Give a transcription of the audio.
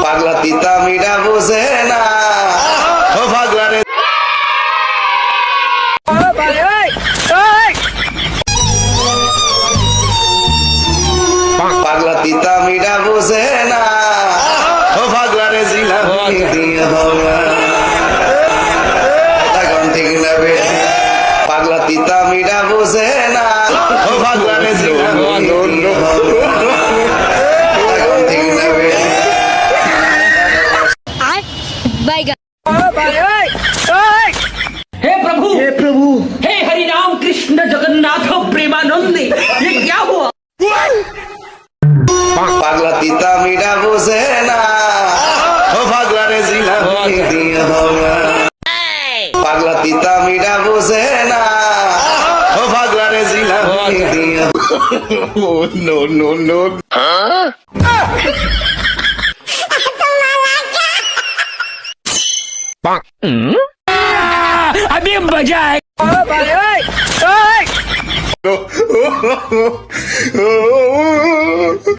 পাগলা তিতা মিঠা বুঝে না ও পাগলা রে পাগলা তিতা মিঠা বুঝে না ও পাগলা রে জিলাপি দিয়ে হওয়া এখন ঠিক নেবে পাগলা তিতা মিঠা বুঝে না ও পাগলা রে জিলাপি দিয়ে হওয়া এখন ঠিক নেবে हे प्रभु हे हरि राम कृष्ण जगन्नाथ प्रेमानंदी ये क्या हुआ? পাগলা তিতা মিঠা বুঝে না ও পাগলা রে জিলাপি দিয়ে হওয়া পাগলা তিতা মিঠা বুঝে না ও পাগলা রে জিলাপি দিয়ে নো নো নো अभी मजा आएगा।